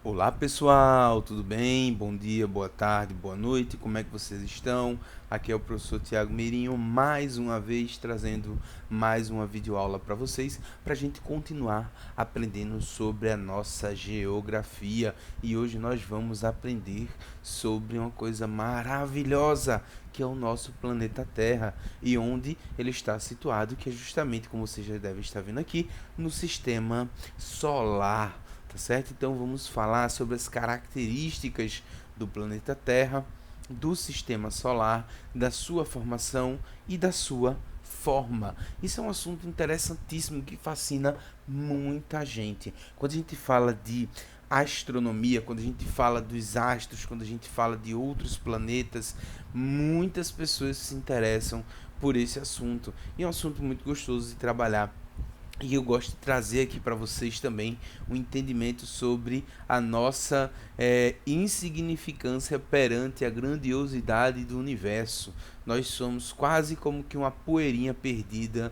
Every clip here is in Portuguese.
Olá pessoal, tudo bem? Bom dia, boa tarde, boa noite, como é que vocês estão? Aqui é o professor Tiago Mirinho, mais uma vez trazendo mais uma videoaula para vocês, para a gente continuar aprendendo sobre a nossa geografia. E hoje nós vamos aprender sobre uma coisa maravilhosa, que é o nosso planeta Terra, e onde ele está situado, que é justamente, como vocês já devem estar vendo aqui, no sistema solar. Tá certo? Então vamos falar sobre as características do planeta Terra, do sistema solar, da sua formação e da sua forma. Isso é um assunto interessantíssimo que fascina muita gente. Quando a gente fala de astronomia, quando a gente fala dos astros, quando a gente fala de outros planetas, muitas pessoas se interessam por esse assunto. E é um assunto muito gostoso de trabalhar, e eu gosto de trazer aqui para vocês também um entendimento sobre a nossa insignificância perante a grandiosidade do universo. Nós somos quase como que uma poeirinha perdida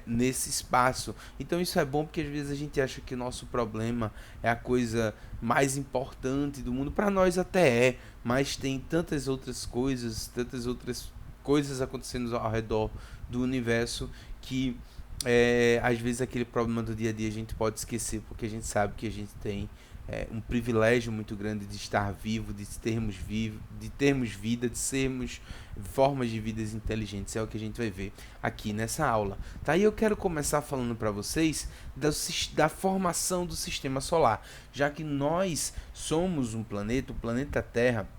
nesse espaço. Então isso é bom porque às vezes a gente acha que o nosso problema é a coisa mais importante do mundo. Para nós até é, mas tem tantas outras coisas acontecendo ao redor do universo que às vezes aquele problema do dia a dia a gente pode esquecer, porque a gente sabe que a gente tem um privilégio muito grande de estar vivo, de termos vida, de sermos formas de vidas inteligentes. É o que a gente vai ver aqui nessa aula. Tá? E eu quero começar falando para vocês da formação do sistema solar, já que nós somos um planeta, o planeta Terra.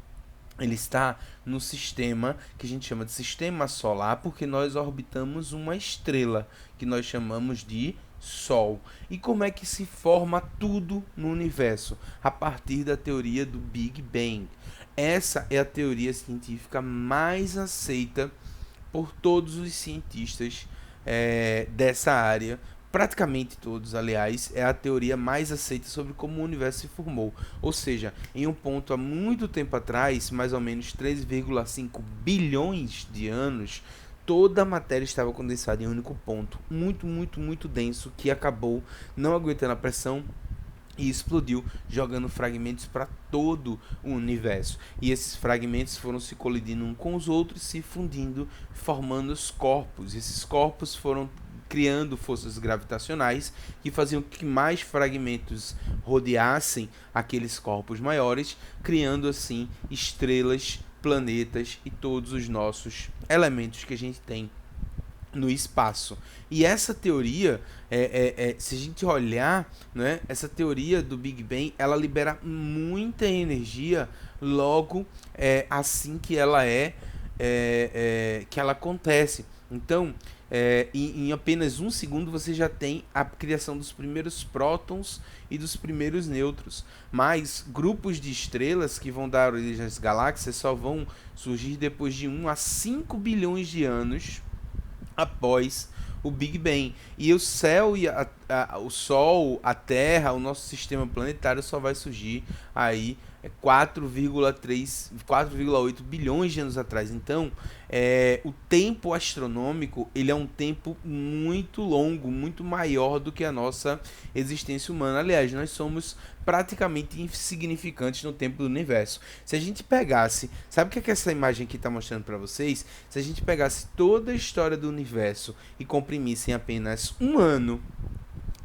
Ele está no sistema que a gente chama de sistema solar, porque nós orbitamos uma estrela que nós chamamos de Sol. E como é que se forma tudo no universo? A partir da teoria do Big Bang. Essa é a teoria científica mais aceita por todos os cientistas dessa área. Praticamente todos, aliás, é a teoria mais aceita sobre como o universo se formou. Ou seja, em um ponto há muito tempo atrás, mais ou menos 3,5 bilhões de anos, toda a matéria estava condensada em um único ponto, muito, muito, muito denso, que acabou não aguentando a pressão e explodiu, jogando fragmentos para todo o universo. E esses fragmentos foram se colidindo uns com os outros, se fundindo, formando os corpos. Esses corpos foram criando forças gravitacionais que faziam que mais fragmentos rodeassem aqueles corpos maiores, criando assim estrelas, planetas e todos os nossos elementos que a gente tem no espaço. E essa teoria, se a gente olhar, né, essa teoria do Big Bang, ela libera muita energia logo assim que que ela acontece. Então, em apenas um segundo você já tem a criação dos primeiros prótons e dos primeiros nêutrons. Mas grupos de estrelas que vão dar origem às galáxias só vão surgir depois de 1 a 5 bilhões de anos após o Big Bang. E o céu e o Sol, a Terra, o nosso sistema planetário só vai surgir aí 4,8 bilhões de anos atrás. Então, o tempo astronômico ele é um tempo muito longo, muito maior do que a nossa existência humana. Aliás, nós somos praticamente insignificantes no tempo do universo. Se a gente pegasse, sabe o que é que essa imagem aqui está mostrando para vocês? Se a gente pegasse toda a história do universo e comprimisse em apenas um ano,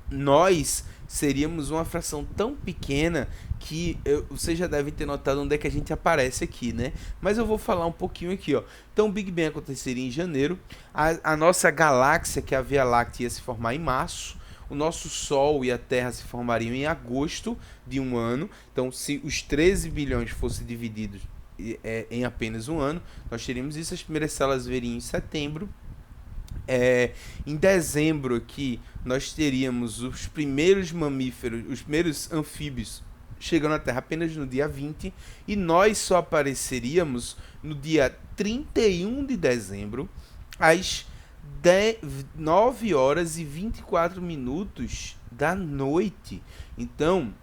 nós seríamos uma fração tão pequena que vocês já devem ter notado onde é que a gente aparece aqui, né? Mas eu vou falar um pouquinho aqui, ó. Então, o Big Bang aconteceria em janeiro, a nossa galáxia, que é a Via Láctea, ia se formar em março, o nosso Sol e a Terra se formariam em agosto de um ano. Então, se os 13 bilhões fossem divididos em apenas um ano, nós teríamos isso. As primeiras células veriam em setembro. Em dezembro aqui nós teríamos os primeiros mamíferos, os primeiros anfíbios chegando à Terra apenas no dia 20, e nós só apareceríamos no dia 31 de dezembro às 9 horas e 24 minutos da noite. Então,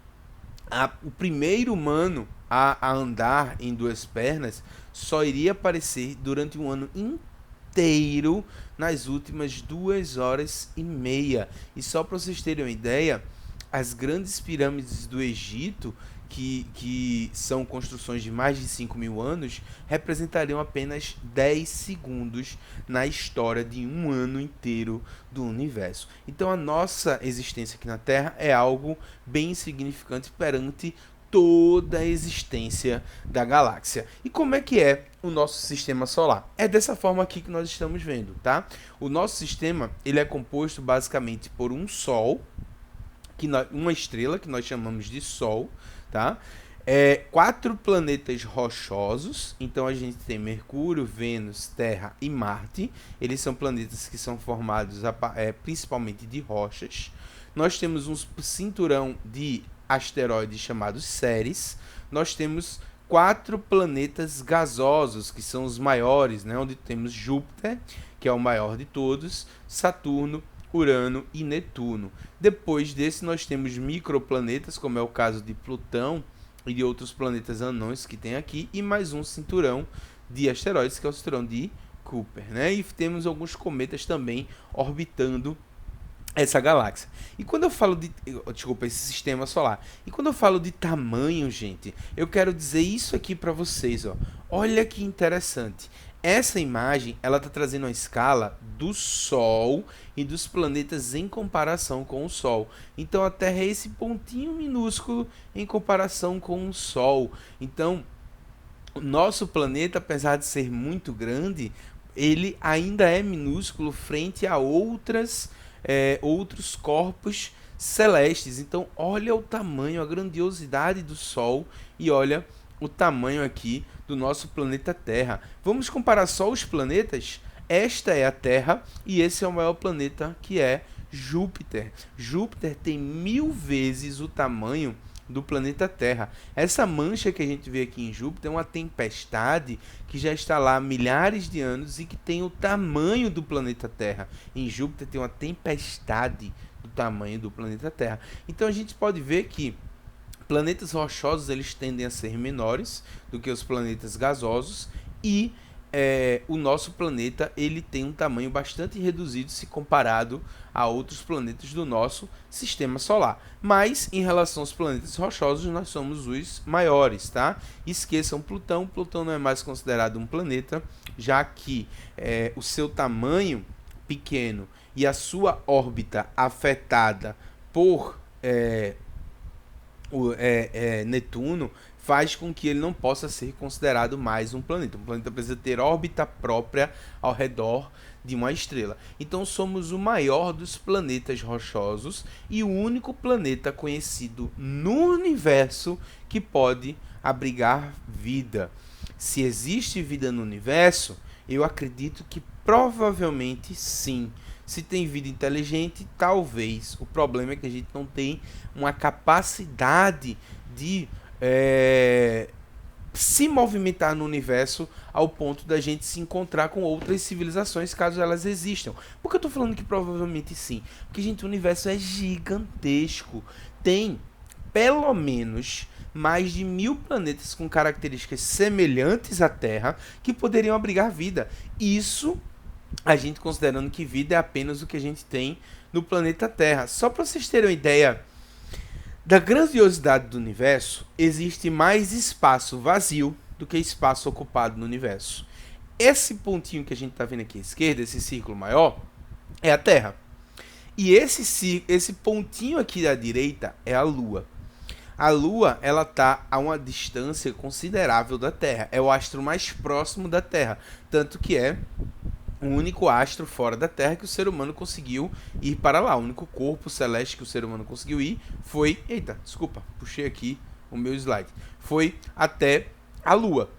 o primeiro humano a andar em duas pernas só iria aparecer durante um ano inteiro nas últimas 2 horas e meia. E só para vocês terem uma ideia, as grandes pirâmides do Egito, que são construções de mais de 5.000 anos, representariam apenas 10 segundos na história de um ano inteiro do universo. Então a nossa existência aqui na Terra é algo bem insignificante perante toda a existência da galáxia. E como é que é o nosso sistema solar? É dessa forma aqui que nós estamos vendo, tá? O nosso sistema, ele é composto basicamente por um Sol, uma estrela que nós chamamos de Sol, tá? 4 planetas rochosos, então a gente tem Mercúrio, Vênus, Terra e Marte. Eles são planetas que são formados principalmente de rochas. Nós temos um cinturão de asteroides chamados Ceres. Nós temos 4 planetas gasosos, que são os maiores, né? Onde temos Júpiter, que é o maior de todos, Saturno, Urano e Netuno. Depois desse nós temos microplanetas, como é o caso de Plutão e de outros planetas anões que tem aqui, e mais um cinturão de asteroides, que é o cinturão de Kuiper, né? E temos alguns cometas também orbitando essa galáxia. E quando eu falo de, desculpa, esse sistema solar. E quando eu falo de tamanho, gente, eu quero dizer isso aqui para vocês, ó. Olha que interessante. Essa imagem, ela está trazendo a escala do Sol e dos planetas em comparação com o Sol. Então a Terra é esse pontinho minúsculo em comparação com o Sol. Então, o nosso planeta, apesar de ser muito grande, ele ainda é minúsculo frente a outros corpos celestes. Então, olha o tamanho, a grandiosidade do Sol e olha o tamanho aqui do nosso planeta Terra. Vamos comparar só os planetas? Esta é a Terra e esse é o maior planeta, que é Júpiter. Júpiter tem 1000 vezes o tamanho do planeta Terra. Essa mancha que a gente vê aqui em Júpiter é uma tempestade que já está lá há milhares de anos e que tem o tamanho do planeta Terra. Em Júpiter tem uma tempestade do tamanho do planeta Terra. Então a gente pode ver que planetas rochosos eles tendem a ser menores do que os planetas gasosos e o nosso planeta ele tem um tamanho bastante reduzido se comparado a outros planetas do nosso sistema solar. Mas em relação aos planetas rochosos nós somos os maiores, tá? Esqueçam Plutão. Plutão não é mais considerado um planeta, já que o seu tamanho pequeno e a sua órbita afetada por Netuno faz com que ele não possa ser considerado mais um planeta. Um planeta precisa ter órbita própria ao redor de uma estrela. Então somos o maior dos planetas rochosos e o único planeta conhecido no universo que pode abrigar vida. Se existe vida no universo, eu acredito que provavelmente sim. Se tem vida inteligente, talvez. O problema é que a gente não tem uma capacidade de se movimentar no universo ao ponto da gente se encontrar com outras civilizações, caso elas existam. Por que eu estou falando que provavelmente sim? Porque, gente, o universo é gigantesco. Tem, pelo menos, mais de 1000 planetas com características semelhantes à Terra que poderiam abrigar vida. Isso a gente considerando que vida é apenas o que a gente tem no planeta Terra. Só para vocês terem uma ideia da grandiosidade do universo, existe mais espaço vazio do que espaço ocupado no universo. Esse pontinho que a gente está vendo aqui à esquerda, esse círculo maior, é a Terra. E esse pontinho aqui à direita é a Lua. A Lua, ela está a uma distância considerável da Terra. É o astro mais próximo da Terra. Tanto que é o único astro fora da Terra que o ser humano conseguiu ir para lá. O único corpo celeste que o ser humano conseguiu ir foi... Eita, desculpa, puxei aqui o meu slide. Foi até a Lua,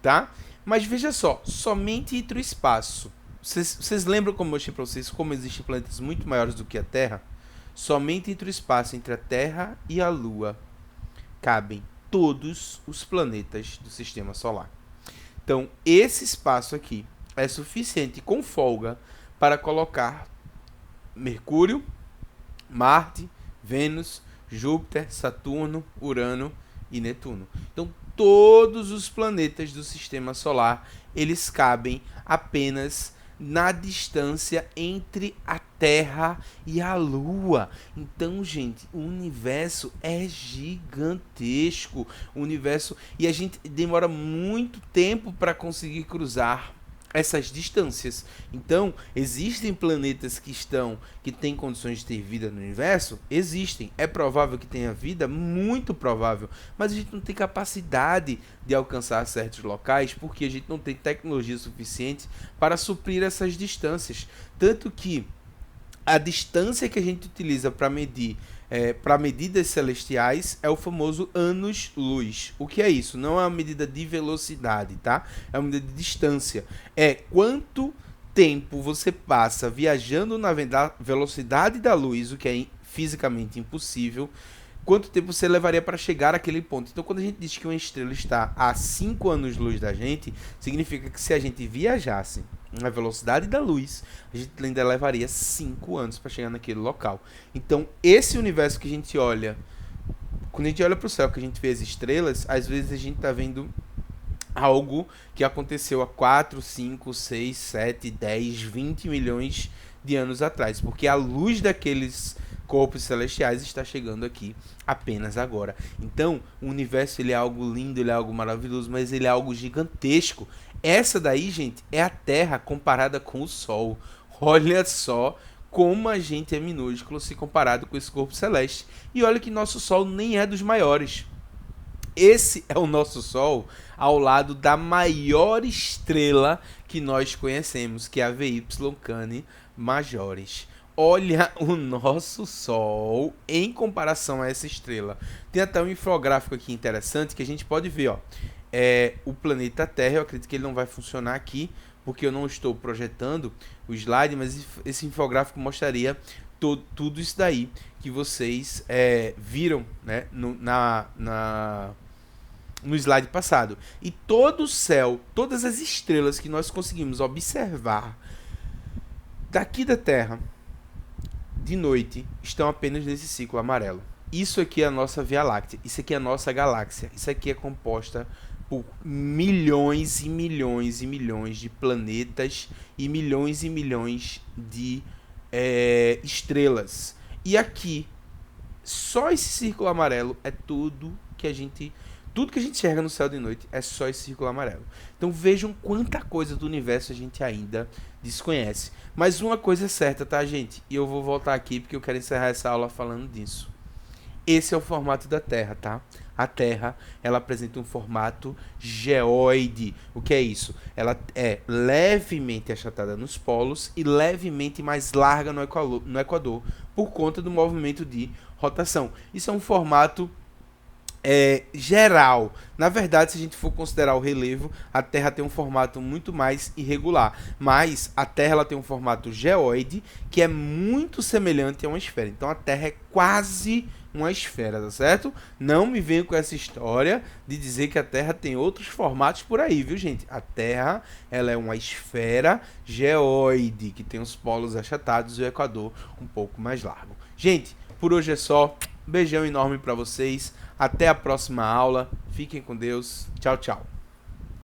tá? Mas veja só, somente entre o espaço. Vocês lembram como eu mostrei para vocês como existem planetas muito maiores do que a Terra? Somente entre o espaço entre a Terra e a Lua cabem todos os planetas do Sistema Solar. Então, esse espaço aqui é suficiente com folga para colocar Mercúrio, Marte, Vênus, Júpiter, Saturno, Urano e Netuno. Então, todos os planetas do Sistema Solar, eles cabem apenas na distância entre a Terra e a Lua. Então, gente, o universo é gigantesco. O universo, e a gente demora muito tempo para conseguir cruzar essas distâncias. Então, existem planetas que têm condições de ter vida no universo? Existem. É provável que tenha vida? Muito provável. Mas a gente não tem capacidade de alcançar certos locais porque a gente não tem tecnologia suficiente para suprir essas distâncias. Tanto que a distância que a gente utiliza para medidas celestiais é o famoso anos-luz. O que é isso? Não é uma medida de velocidade, tá? É uma medida de distância. É quanto tempo você passa viajando na velocidade da luz, o que é fisicamente impossível, quanto tempo você levaria para chegar àquele ponto. Então, quando a gente diz que uma estrela está a 5 anos-luz da gente, significa que se a gente viajasse na velocidade da luz, a gente ainda levaria 5 anos para chegar naquele local. Então, esse universo que a gente olha, quando a gente olha para o céu, que a gente vê as estrelas, às vezes a gente está vendo algo que aconteceu há 4, 5, 6, 7, 10, 20 milhões de anos atrás, porque a luz daqueles corpos celestiais está chegando aqui apenas agora. Então, o universo ele é algo lindo, ele é algo maravilhoso, mas ele é algo gigantesco. Essa daí, gente, é a Terra comparada com o Sol. Olha só como a gente é minúsculo se comparado com esse corpo celeste. E olha que nosso Sol nem é dos maiores. Esse é o nosso Sol ao lado da maior estrela que nós conhecemos, que é a VY Cani Majoris. Olha o nosso Sol em comparação a essa estrela. Tem até um infográfico aqui interessante que a gente pode ver, ó. O planeta Terra. Eu acredito que ele não vai funcionar aqui, porque eu não estou projetando o slide, mas esse infográfico mostraria tudo isso daí que vocês viram, né, no slide passado. E todo o céu, todas as estrelas que nós conseguimos observar daqui da Terra de noite estão apenas nesse ciclo amarelo. Isso aqui é a nossa Via Láctea, isso aqui é a nossa galáxia, isso aqui é composta por milhões e milhões e milhões de planetas e milhões de estrelas. E aqui, só esse círculo amarelo é tudo que a gente enxerga no céu de noite é só esse círculo amarelo. Então vejam quanta coisa do universo a gente ainda desconhece. Mas uma coisa é certa, tá, gente? E eu vou voltar aqui porque eu quero encerrar essa aula falando disso. Esse é o formato da Terra, tá? A Terra, ela apresenta um formato geoide. O que é isso? Ela é levemente achatada nos polos e levemente mais larga no Equador por conta do movimento de rotação. Isso é um formato geral. Na verdade, se a gente for considerar o relevo, a Terra tem um formato muito mais irregular. Mas a Terra ela tem um formato geoide que é muito semelhante a uma esfera. Então a Terra é quase uma esfera, tá certo? Não me venham com essa história de dizer que a Terra tem outros formatos por aí, viu, gente? A Terra ela é uma esfera geoide que tem os polos achatados e o Equador um pouco mais largo. Gente, por hoje é só. Beijão enorme para vocês. Até a próxima aula. Fiquem com Deus. Tchau, tchau.